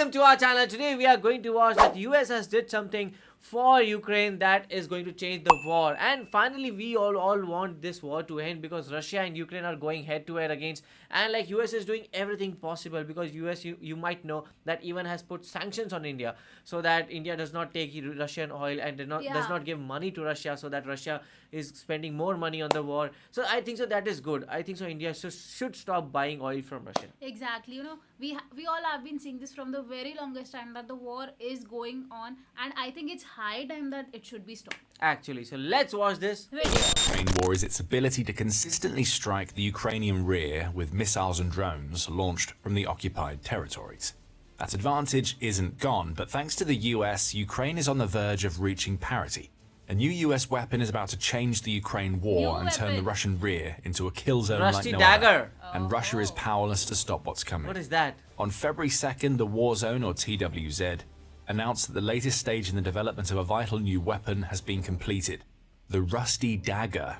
welcome to our channel. Today we are going to watch that US has did something for Ukraine that is going to change the war, and finally we all want this war to end because Russia and Ukraine are going head to head against, and like US is doing everything possible because US, you might know that even has put sanctions on India so that India does not take Russian oil and does not give money to Russia, so that Russia is spending more money on the war. So I think so that is good. I think so India should stop buying oil from Russia. Exactly. We all have been seeing this from the very longest time that the war is going on, and I think it's high time that it should be stopped. Actually, so let's watch this video. Ukraine war is its ability to consistently strike the Ukrainian rear with missiles and drones launched from the occupied territories. That advantage isn't gone, but thanks to the US, Ukraine is on the verge of reaching parity. A new US weapon is about to change the Ukraine war and turn the Russian rear into a kill zone Rusty like no Dagger. other. And Russia is powerless to stop what's coming. What is that? On February 2nd, the War Zone, or TWZ, announced that the latest stage in the development of a vital new weapon has been completed. The Rusty Dagger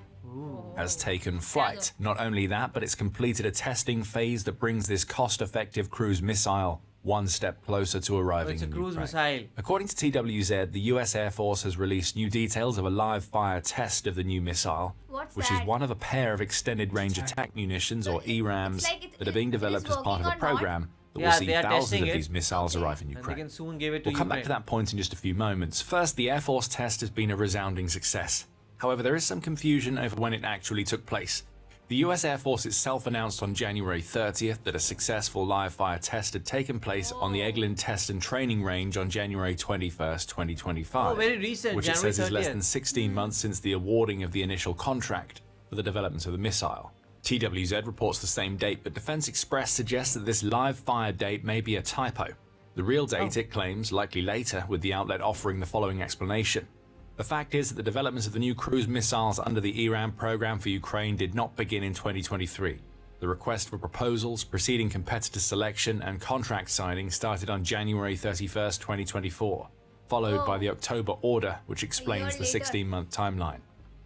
has taken flight. Not only that, but it's completed a testing phase that brings this cost-effective cruise missile one step closer to arriving It's a in cruise Ukraine. missile. According to TWZ, the US Air Force has released new details of a live fire test of the new missile, which is one of a pair of extended range attack munitions, or ERAMs, that are being developed as part of a program that will see thousands of these missiles arrive in And they Ukraine. can soon give it to We'll come Ukraine. back to that point in just a few moments. First, the Air Force test has been a resounding success. However, there is some confusion over when it actually took place. The US Air Force itself announced on January 30th that a successful live-fire test had taken place on the Eglin Test and Training Range on January 21st, 2025, Oh, very recent, which it January says is less 30th. than 16 months since the awarding of the initial contract for the development of the missile. TWZ reports the same date, but Defense Express suggests that this live-fire date may be a typo. The real date, it claims, likely later, with the outlet offering the following explanation. The fact is that the development of the new cruise missiles under the ERAM program for Ukraine did not begin in 2023. The request for proposals, preceding competitor selection, and contract signing started on January 31st, 2024, followed by the October order, which explains the 16-month timeline.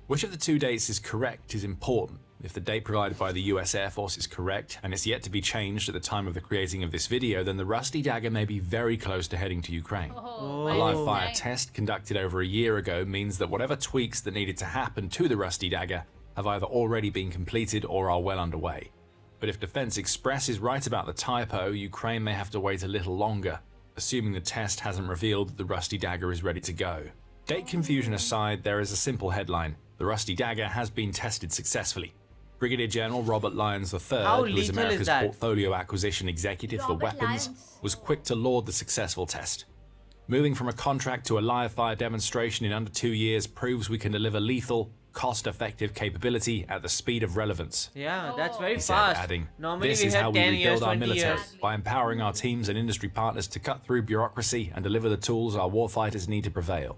Which of the two dates is correct is important. If the date provided by the US Air Force is correct, and it's yet to be changed at the time of the creating of this video, then the Rusty Dagger may be very close to heading to Ukraine. A live fire test conducted over a year ago means that whatever tweaks that needed to happen to the Rusty Dagger have either already been completed or are well underway. But if Defense Express is right about the typo, Ukraine may have to wait a little longer, assuming the test hasn't revealed that the Rusty Dagger is ready to go. Date confusion aside, there is a simple headline. The Rusty Dagger has been tested successfully. Brigadier General Robert Lyons III, How who is lethal America's is that? portfolio acquisition executive for weapons, was quick to laud the successful test. Moving from a contract to a live fire demonstration in under 2 years proves we can deliver lethal, cost-effective capability at the speed of relevance. Yeah, that's very He said, fast. adding, Normally "This we is had how we 10 years, rebuild our 20 military, years. by empowering our teams and industry partners to cut through bureaucracy and deliver the tools our warfighters need to prevail."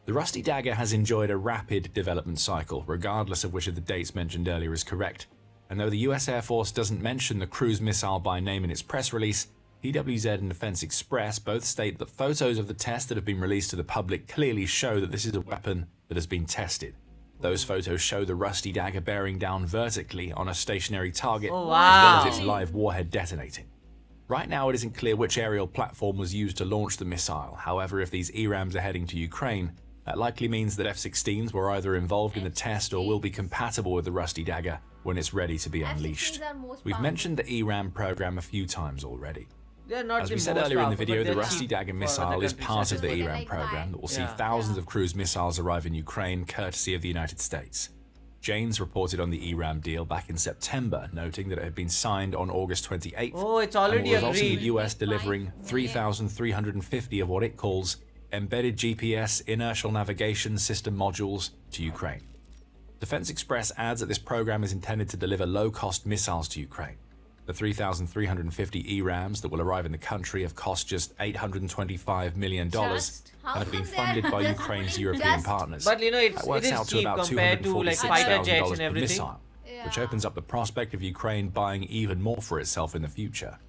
The Rusty Dagger has enjoyed a rapid development cycle, regardless of which of the dates mentioned earlier is correct. And though the US Air Force doesn't mention the cruise missile by name in its press release, TWZ and Defense Express both state that photos of the test that have been released to the public clearly show that this is a weapon that has been tested. Those photos show the Rusty Dagger bearing down vertically on a stationary target, Oh, as well wow. as its live warhead detonating. Right now, it isn't clear which aerial platform was used to launch the missile. However, if these ERAMs are heading to Ukraine, that likely means that F-16s were either involved in the test or will be compatible with the Rusty Dagger when it's ready to be unleashed. We've mentioned the ERAM program a few times already. They are not As the we said most earlier in the powerful, video, but the they're Rusty cheap Dagger for missile other is countries part such of the as ERAM program that will see Yeah. thousands of cruise missiles arrive in Ukraine, courtesy of the United States. Janes reported on the ERAM deal back in September, noting that it had been signed on August 28th. Oh, it's and already will result in agreed. the US delivering 3,350 of what it calls embedded GPS inertial navigation system modules to Ukraine. Defense Express adds that this program is intended to deliver low-cost missiles to Ukraine. The 3,350 ERAMs that will arrive in the country have cost just $825 million Just? and have been funded by Ukraine's European partners. But you know, That works it out is to cheap about compared to like fighter jets $246,000 and per everything. missile, which opens up the prospect of Ukraine buying even more for itself in the future.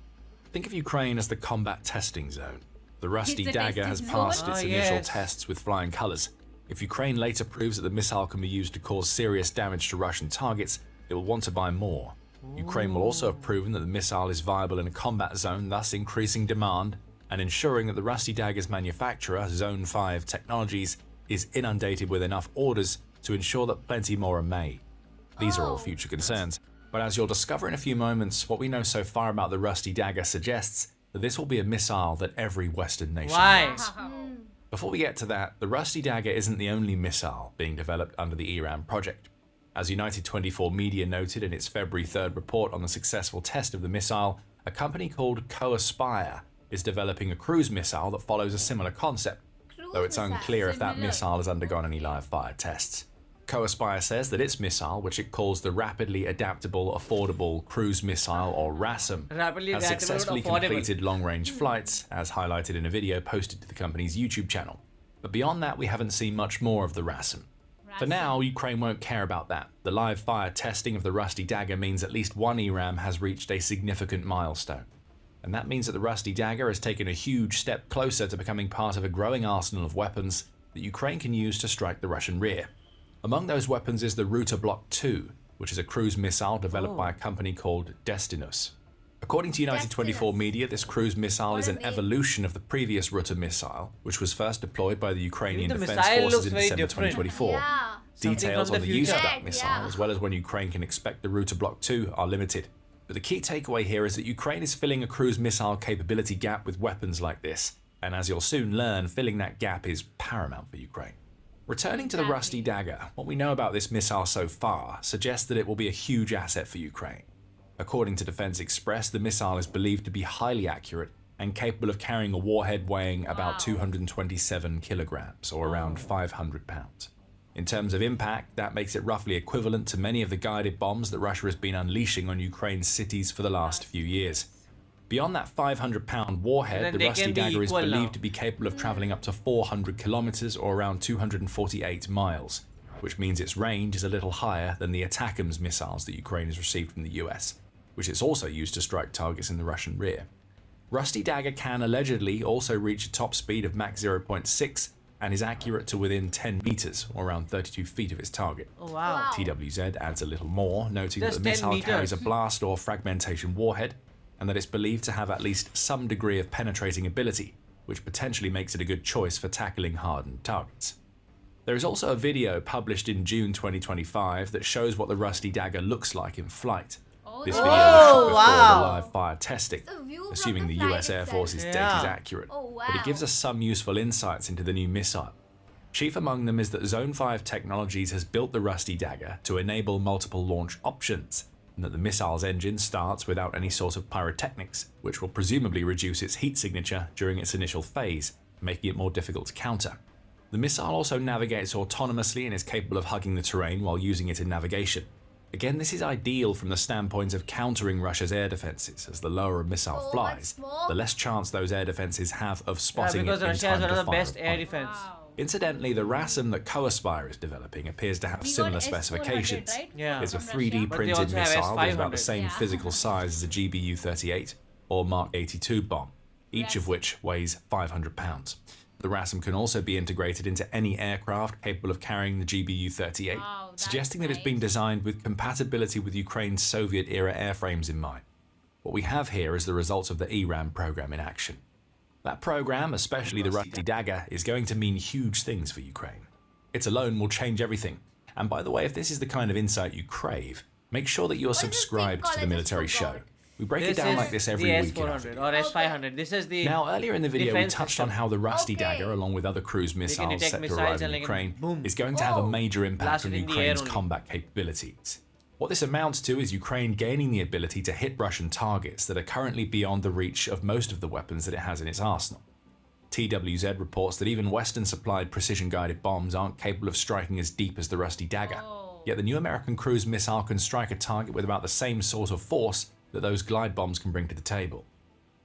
Think of Ukraine as the combat testing zone. The Rusty It's a Dagger has testing passed zone? its Oh, initial yes. tests with flying colors. If Ukraine later proves that the missile can be used to cause serious damage to Russian targets, it will want to buy more. Ukraine will also have proven that the missile is viable in a combat zone, thus increasing demand and ensuring that the Rusty Dagger's manufacturer, Zone 5 Technologies, is inundated with enough orders to ensure that plenty more are made. These are all future concerns, but as you'll discover in a few moments, what we know so far about the Rusty Dagger suggests that this will be a missile that every Western nation Why? needs. Before we get to that, the Rusty Dagger isn't the only missile being developed under the ERAM project. As United 24 Media noted in its February 3rd report on the successful test of the missile, a company called Coaspire is developing a cruise missile that follows a similar concept, though it's unclear if that missile has undergone any live fire tests. Coaspire says that its missile, which it calls the Rapidly Adaptable Affordable Cruise Missile, or RASM, has successfully completed long-range flights, as highlighted in a video posted to the company's YouTube channel. But beyond that, we haven't seen much more of the RASM. For now, Ukraine won't care about that. The live fire testing of the Rusty Dagger means at least one ERAM has reached a significant milestone. And that means that the Rusty Dagger has taken a huge step closer to becoming part of a growing arsenal of weapons that Ukraine can use to strike the Russian rear. Among those weapons is the Ruta Block 2, which is a cruise missile developed by a company called Destinus. According to United 24 Media, this cruise missile is an evolution of the previous Ruta missile, which was first deployed by the Ukrainian Defense Forces in December 2024. Yeah. Details on the use of that future. missile, Yeah. as well as when Ukraine can expect the Ruta Block 2, are limited. But the key takeaway here is that Ukraine is filling a cruise missile capability gap with weapons like this, and as you'll soon learn, filling that gap is paramount for Ukraine. Returning to the Rusty Dagger, what we know about this missile so far suggests that it will be a huge asset for Ukraine. According to Defense Express, the missile is believed to be highly accurate and capable of carrying a warhead weighing about 227 kilograms, or around 500 pounds. In terms of impact, that makes it roughly equivalent to many of the guided bombs that Russia has been unleashing on Ukraine's cities for the last few years. Beyond that 500-pound warhead, the Rusty Dagger is believed to be capable of traveling up to 400 kilometers, or around 248 miles, which means its range is a little higher than the ATACMS missiles that Ukraine has received from the US, which it's also used to strike targets in the Russian rear. Rusty Dagger can allegedly also reach a top speed of Mach 0.6 and is accurate to within 10 meters, or around 32 feet of its target. Oh, wow. TWZ adds a little more, noting Just that the 10 missile meters. carries a blast or fragmentation warhead, and that it's believed to have at least some degree of penetrating ability, which potentially makes it a good choice for tackling hardened targets. There is also a video published in June 2025 that shows what the Rusty Dagger looks like in flight. This video was shot before wow. the live fire testing, The view from assuming the flight US Air itself. Force's data is Yeah. accurate, Oh, wow. but it gives us some useful insights into the new missile. Chief among them is that Zone 5 Technologies has built the Rusty Dagger to enable multiple launch options, and that the missile's engine starts without any sort of pyrotechnics, which will presumably reduce its heat signature during its initial phase, making it more difficult to counter. The missile also navigates autonomously and is capable of hugging the terrain while using it in navigation. Again, this is ideal from the standpoint of countering Russia's air defenses, as the lower a missile So flies, much more. the less chance those air defenses have of spotting because it in Russia has time one to of the fire best air upon it. defense. Incidentally, the RASM that Coaspire is developing appears to have We got similar S400, specifications. right? Yeah. It's a From 3D Russia. But they printed also have missile that's about the S500. same Yeah. physical size as a GBU-38 or Mark 82 bomb, each of Yes. which weighs 500 pounds. The RASM can also be integrated into any aircraft capable of carrying the GBU-38, Wow, that's suggesting that it's been nice. designed with compatibility with Ukraine's Soviet-era airframes in mind. What we have here is the results of the ERAM program in action. That program, especially the Rusty Dagger, is going to mean huge things for Ukraine. It alone will change everything. And by the way, if this is the kind of insight you crave, make sure that you're What is this thing subscribed to called? the I just military show. forgot. We break it This down is like this every the week in our S400 video. or S500. This is the Now, earlier in the video, we defense touched system. on how the Rusty Okay. Dagger, along with other cruise missiles detect set to missiles arrive in and like Ukraine, boom. is going to have a Whoa. major impact Blast on it in the air Ukraine's only. combat capabilities. What this amounts to is Ukraine gaining the ability to hit Russian targets that are currently beyond the reach of most of the weapons that it has in its arsenal. TWZ reports that even Western-supplied precision-guided bombs aren't capable of striking as deep as the Rusty Dagger. Oh. Yet the new American cruise missile can strike a target with about the same sort of force that those glide bombs can bring to the table.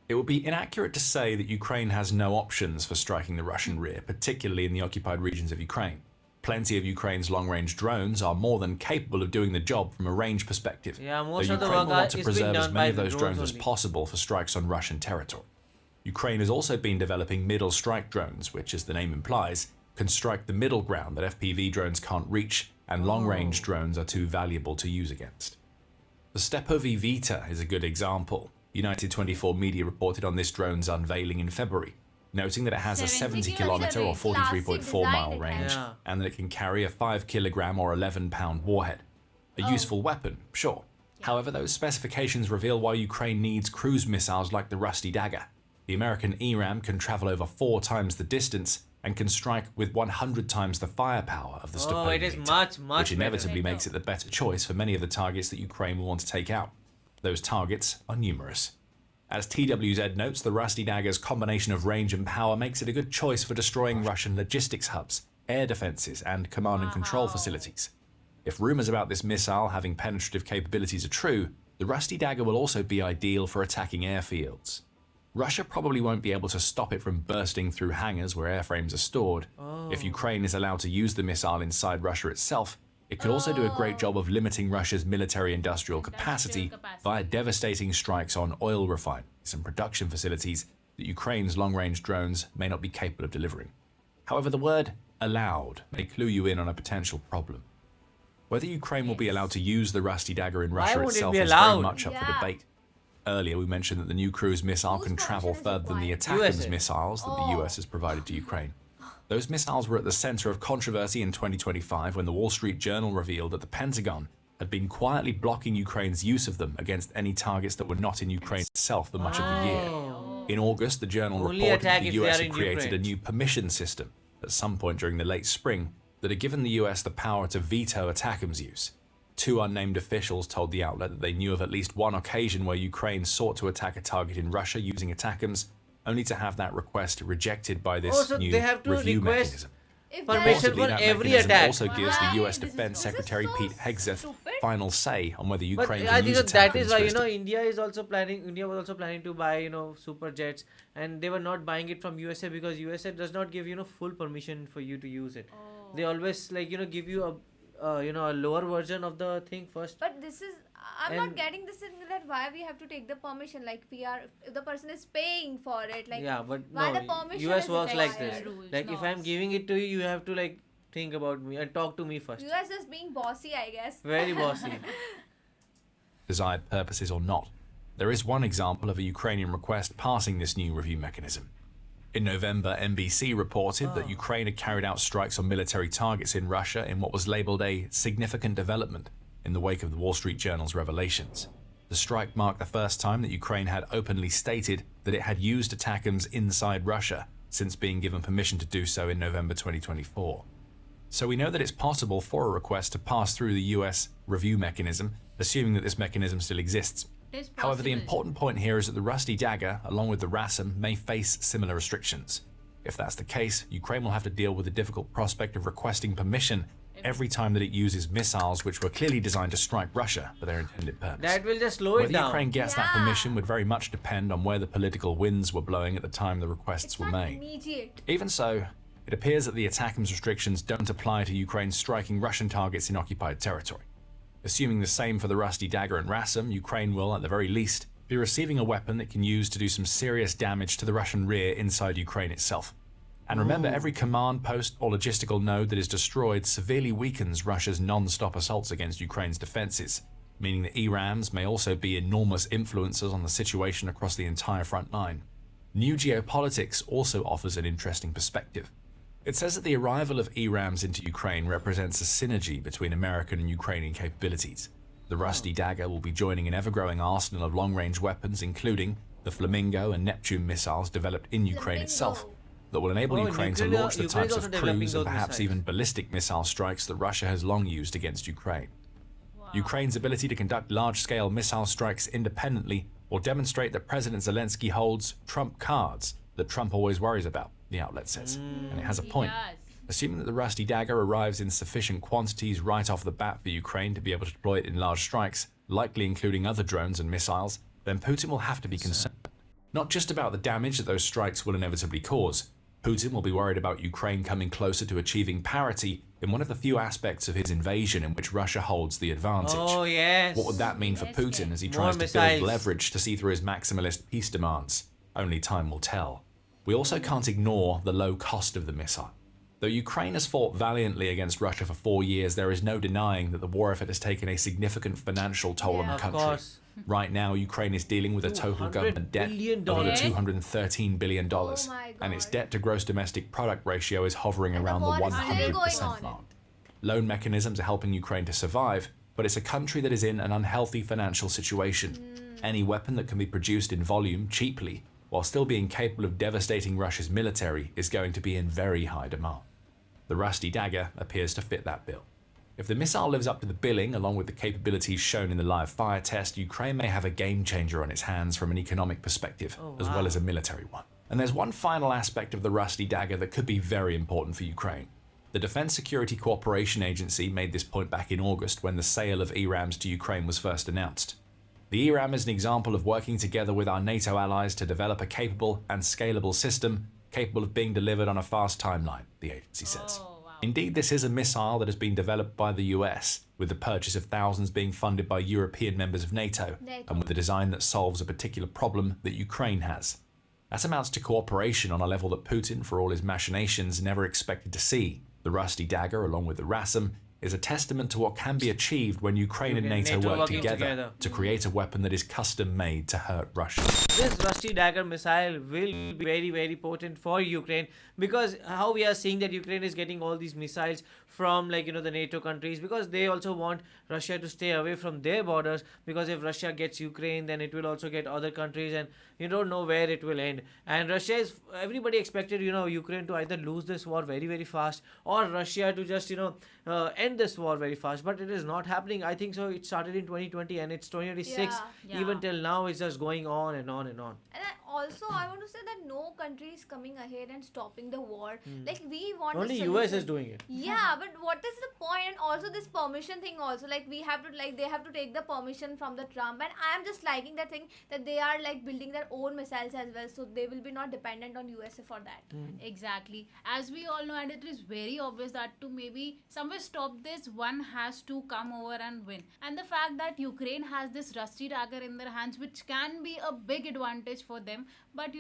It would be inaccurate to say that Ukraine has no options for striking the Russian rear, particularly in the occupied regions of Ukraine. Plenty of Ukraine's long-range drones are more than capable of doing the job from a range perspective, Yeah, though most of the Ukraine work will want to is being preserve as done many by of the those drones drones as only. possible for strikes on Russian territory. Ukraine has also been developing middle strike drones, which, as the name implies, can strike the middle ground that FPV drones can't reach, and long-range drones are too valuable to use against. The Stepovy Vita is a good example. United 24 media reported on this drone's unveiling in February, noting that it has a 70 kilometer or 43.4 mile range, Yeah. and that it can carry a 5 kilogram or 11-pound warhead. A useful weapon, sure. However, those specifications reveal why Ukraine needs cruise missiles like the Rusty Dagger. The American ERAM can travel over 4 times the distance and can strike with 100 times the firepower of the Oh, it is Stupid, much which better. inevitably makes it the better choice for many of the targets that Ukraine will want to take out. Those targets are numerous. As TWZ notes, the Rusty Dagger's combination of range and power makes it a good choice for destroying Russian logistics hubs, air defenses, and command and control facilities. If rumors about this missile having penetrative capabilities are true, the Rusty Dagger will also be ideal for attacking airfields. Russia probably won't be able to stop it from bursting through hangars where airframes are stored. If Ukraine is allowed to use the missile inside Russia itself, it could also do a great job of limiting Russia's military-industrial capacity via devastating strikes on oil refineries and production facilities that Ukraine's long-range drones may not be capable of delivering. However, the word allowed may clue you in on a potential problem. Whether Ukraine will be allowed to use the Rusty Dagger in Russia would it itself be is very allowed? much up for debate. Earlier, we mentioned that the new cruise missile can travel further than the required? ATACMS USA. missiles that the US has provided to Ukraine. Those missiles were at the center of controversy in 2025 when the Wall Street Journal revealed that the Pentagon had been quietly blocking Ukraine's use of them against any targets that were not in Ukraine itself for much of the year. In August, the journal Only reported attack that if the they US are had in created Ukraine. a new permission system at some point during the late spring that had given the US the power to veto ATACMS use. 2 unnamed officials told the outlet that they knew of at least one occasion where Ukraine sought to attack a target in Russia using ATACMS, only to have that request rejected by this so new they have to review request mechanism. If permission Possibly for that every mechanism attack. also gives the Why? US This is Defense so Secretary Pete Hegseth stupid. final say on whether But Ukraine I can think use that is ATACMS why for its India was also planning to buy super jets, and they were not buying it from USA because USA does not give full permission for you to use it. They always give you a lower version of the thing first. But this is, I'm And- not getting this in that why we have to take the permission, like we are, if the person is paying for it, like Yeah, but why no, the permission US is works like this. required? Rules, Like if I'm laws. giving it to you, you have to think about me and talk to me first. US is being bossy, I guess. Very bossy. desired purposes or not. There is one example of a Ukrainian request passing this new review mechanism. In November, NBC reported that Ukraine had carried out strikes on military targets in Russia in what was labeled a significant development in the wake of the Wall Street Journal's revelations. The strike marked the first time that Ukraine had openly stated that it had used ATACMS inside Russia since being given permission to do so in November 2024. So we know that it's possible for a request to pass through the US review mechanism, assuming that this mechanism still exists. It is However, the possible. important point here is that the Rusty Dagger, along with the RASM, may face similar restrictions. If that's the case, Ukraine will have to deal with the difficult prospect of requesting permission every time that it uses missiles which were clearly designed to strike Russia for their intended purpose. That will just slow it Whether down. Ukraine gets that Yeah. permission would very much depend on where the political winds were blowing at the time the requests It's were not made. immediate. Even so, it appears that the ATACMS restrictions don't apply to Ukraine striking Russian targets in occupied territory. Assuming the same for the Rusty Dagger and RASM, Ukraine will, at the very least, be receiving a weapon that can use to do some serious damage to the Russian rear inside Ukraine itself. And remember, every command post or logistical node that is destroyed severely weakens Russia's non-stop assaults against Ukraine's defenses, meaning that ERAMs may also be enormous influencers on the situation across the entire front line. New Geopolitics also offers an interesting perspective. It says that the arrival of ERAMs into Ukraine represents a synergy between American and Ukrainian capabilities. The Rusty Dagger will be joining an ever-growing arsenal of long-range weapons, including the Flamingo and Neptune missiles developed in Ukraine itself, that will enable Oh, Ukraine to Ukraine- launch the Ukraine is types also of developing cruise and those perhaps missiles. even ballistic missile strikes that Russia has long used against Ukraine. Ukraine's ability to conduct large-scale missile strikes independently will demonstrate that President Zelensky holds trump cards that Trump always worries about, the outlet says. And it has a point. Yes. Assuming that the Rusty Dagger arrives in sufficient quantities right off the bat for Ukraine to be able to deploy it in large strikes, likely including other drones and missiles, then Putin will have to be concerned. Not just about the damage that those strikes will inevitably cause. Putin will be worried about Ukraine coming closer to achieving parity in one of the few aspects of his invasion in which Russia holds the advantage. Oh yes. What would that mean for Yes, Putin yes. as he More tries to missiles. build leverage to see through his maximalist peace demands? Only time will tell. We also can't ignore the low cost of the missile. Though Ukraine has fought valiantly against Russia for 4 years, there is no denying that the war effort has taken a significant financial toll on the Of country. course. Right now, Ukraine is dealing with a total $200 government debt billion. of over $213 billion, Oh my and its God. debt to gross domestic product ratio is hovering And the around the war is still going 100% on. mark. Loan mechanisms are helping Ukraine to survive, but it's a country that is in an unhealthy financial situation. Any weapon that can be produced in volume cheaply, while still being capable of devastating Russia's military, is going to be in very high demand. The Rusty Dagger appears to fit that bill. If the missile lives up to the billing, along with the capabilities shown in the live fire test, Ukraine may have a game changer on its hands from an economic perspective, as well as a military one. And there's one final aspect of the Rusty Dagger that could be very important for Ukraine. The Defense Security Cooperation Agency made this point back in August when the sale of ERAMs to Ukraine was first announced. The ERAM is an example of working together with our NATO allies to develop a capable and scalable system capable of being delivered on a fast timeline, the agency says. Oh, wow. Indeed, this is a missile that has been developed by the US, with the purchase of thousands being funded by European members of NATO, and with a design that solves a particular problem that Ukraine has. That amounts to cooperation on a level that Putin, for all his machinations, never expected to see. The Rusty Dagger, along with the RASM, is a testament to what can be achieved when Ukraine and NATO work working together to create a weapon that is custom made to hurt Russia. This Rusty Dagger missile will be very, very potent for Ukraine, because how we are seeing that Ukraine is getting all these missiles from, like, the NATO countries, because they also want Russia to stay away from their borders, because if Russia gets Ukraine, then it will also get other countries, and you don't know where it will end. And everybody expected, Ukraine to either lose this war very, very fast, or Russia to just, end this war very fast, but it is not happening. I think so. It started in 2020 and it's 2026. Yeah. Even till now, it's just going on and on and on. And I want to say that no country is coming ahead and stopping the war. Like, we want Only a US solution. is doing it. Yeah, but what is the point? And also this permission thing also, like, we have to, like, they have to take the permission from the Trump, and I am just liking that thing that they are, like, building their own missiles as well, so they will be not dependent on USA for that. Exactly. As we all know, and it is very obvious that to maybe somewhere stop this, one has to come over and win. And the fact that Ukraine has this Rusty Dagger in their hands, which can be a big advantage for them. But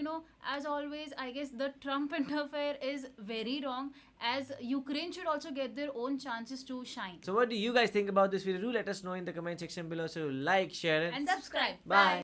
as always, I guess the Trump interfere is very wrong, as Ukraine should also get their own chances to shine. So what do you guys think about this video? Do let us know in the comment section below. So like, share, And subscribe. bye.